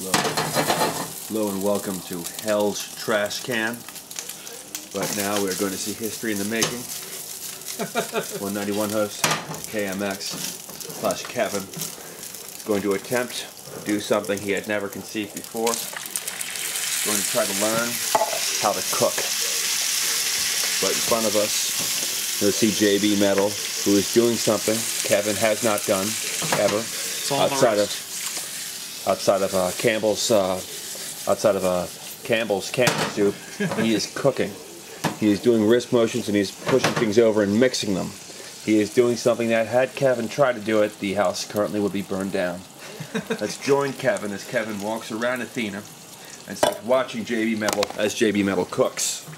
Hello and welcome to Hell's Trash Can. Right now we're going to see history in the making. 191 host, Kmx / Kevin, is going to attempt to do something he had never conceived before. He's going to try to learn how to cook. Right in front of us, you'll see JB Metal, who is doing something Kevin has not done ever outside of Campbell's canned soup. He is cooking. He is doing wrist motions and he's pushing things over and mixing them. He is doing something that, had Kevin tried to do it, the house currently would be burned down. Let's join Kevin as Kevin walks around Athena and starts watching JB Metal as JB Metal cooks.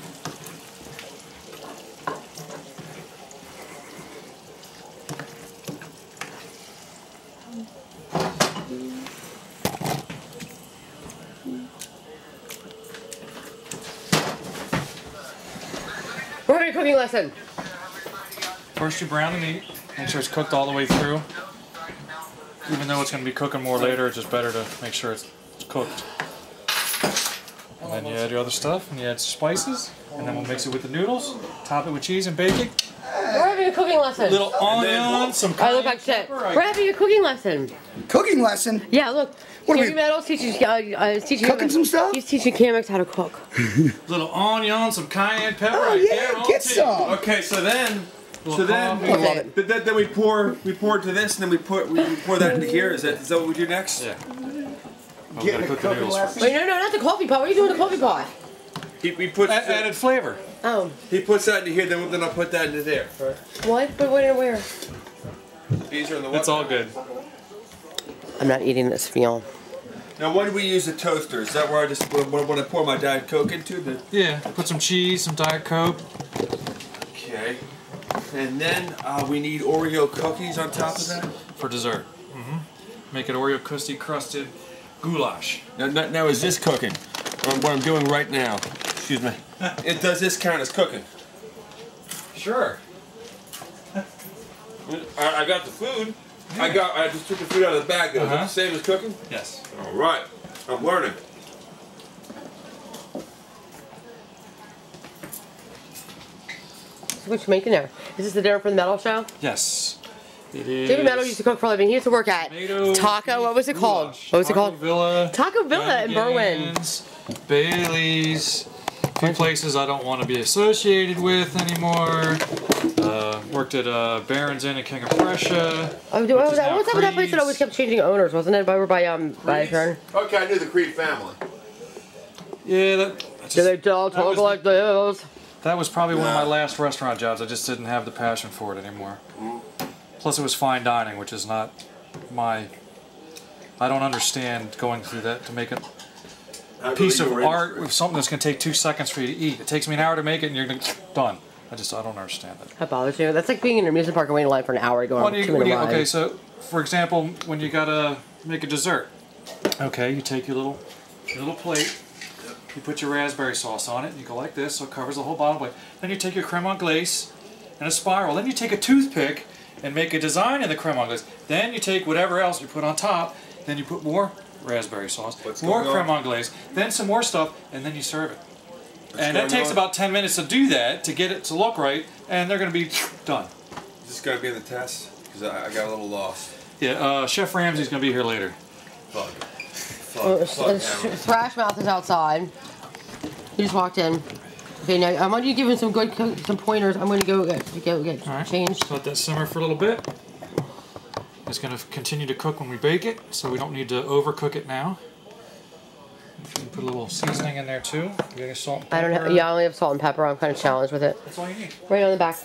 We're having a cooking lesson. First you brown the meat, make sure it's cooked all the way through. Even though it's going to be cooking more later, it's just better to make sure it's cooked. And then you add your other stuff, and you add spices, and then we'll mix it with the noodles, top it with cheese and bake it. We're having a cooking lesson. Little onion, some I look like shit. We're having a cooking lesson. Cooking lesson? Yeah, look. What are JB Metal's teaching cooking some stuff? He's teaching Kmx how to cook. Little onion, some cayenne pepper. Oh yeah, get some. Okay, so then I love it. then we pour to this, and then we pour that into here. Is that what we do next? Yeah. Oh, we Get gotta a cook the cooking noodles lesson. Wait, no, not the coffee pot. What are you doing with the coffee pot? He puts added flavor. Oh. He puts that into here, then I'll put that into there. What? But where? These are in the what? It's all good. I'm not eating this meal. Now, when do we use a toaster? Is that where I just when I pour my Diet Coke into? Yeah, put some cheese, some Diet Coke. Okay. And then we need Oreo cookies on top of that? For dessert. Make it Oreo crusted goulash. Now is this cooking? What I'm doing right now. Excuse me. Does this count as cooking? Sure. I got the food. I just took the food out of the bag. Is that the same as cooking? Yes. All right. I'm learning. So what you making there? Is this the dinner for the Metal Show? Yes. It is. JB Metal used to cook for a living. He used to work at Taco. What was it called? What was it called? Villa. Taco Villa in Berwyn. Bailey's. A few places I don't want to be associated with anymore. Worked at Barron's Inn and King of Prussia. Oh, what was up with that place that always kept changing owners? Wasn't it over by a turn? Okay, I knew the Creed family. Yeah, Do they all talk like this? that was probably one of my last restaurant jobs. I just didn't have the passion for it anymore. Plus, it was fine dining, which is not my. I don't understand going through that to make a piece of art with something that's going to take 2 seconds for you to eat. It takes me an hour to make it, and you're done. I don't understand it. That bothers you. That's like being in an amusement park and waiting in line for an hour to go on a 2-minute ride. Okay, so for example, when you gotta make a dessert, okay, you take your little plate, you put your raspberry sauce on it, and you go like this, so it covers the whole bottom plate. Then you take your creme anglaise in a spiral. Then you take a toothpick and make a design in the creme anglaise. Then you take whatever else you put on top. Then you put more raspberry sauce, more creme anglaise, then some more stuff, and then you serve it. And that takes about 10 minutes to do that, to get it to look right, and they're going to be done. Is this going to be in the test? Because I got a little lost. Yeah, Chef Ramsay's going to be here later. Thrash Mouth is outside. He just walked in. Okay, now I want you to give him some pointers. I'm going to go get changed. Let that simmer for a little bit. It's going to continue to cook when we bake it, so we don't need to overcook it now. Put a little seasoning in there too. You got your salt and pepper. I only have salt and pepper. I'm kind of challenged with it. That's all you need. Right on the back.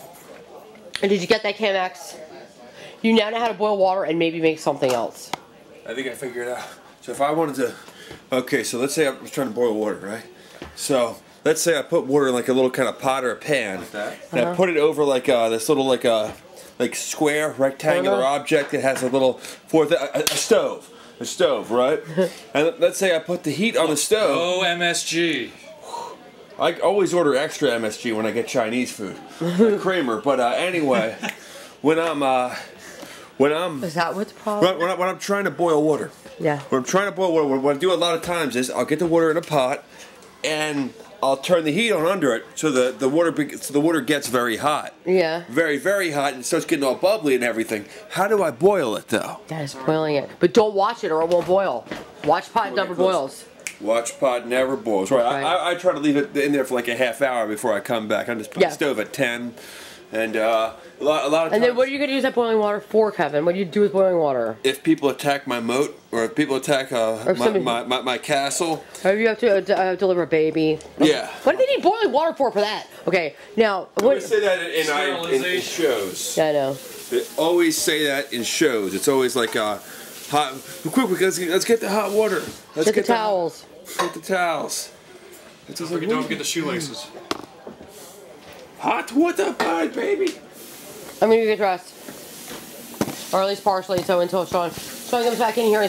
And did you get that Kmx? You now know how to boil water and maybe make something else. I think I figured it out. So if I wanted to, okay, so let's say I was trying to boil water, right? So let's say I put water in like a little kind of pot or a pan, and I put it over like this little like square rectangular object that has a little a stove. A stove, right? And let's say I put the heat on the stove. Oh, MSG. I always order extra MSG when I get Chinese food, like Kramer. But anyway, when I'm when I'm Is that what the problem? when I'm trying to boil water. Yeah. When I'm trying to boil water, what I do a lot of times is I'll get the water in a pot, and I'll turn the heat on under it so the water gets very hot. Yeah. Very, very hot, and it starts getting all bubbly and everything. How do I boil it though? That is boiling it, but don't watch it or it won't boil. Watch pot never boils. Watch pot never boils. Right. I try to leave it in there for like a half hour before I come back. I just put the stove at 10, and a lot of times. And then what are you going to use that boiling water for, Kevin? What do you do with boiling water? If people attack my moat, or if people attack my castle. Or you have to deliver a baby. Yeah. What do they need boiling water for that? Okay, now. I always say that in shows. Yeah, I know. They always say that in shows. It's always like hot. Quick, let's get the hot water. Let's get the towels. Get the towels. Don't forget the shoelaces. Hot water, baby. I'm gonna get dressed, or at least partially, so until Sean comes back in here.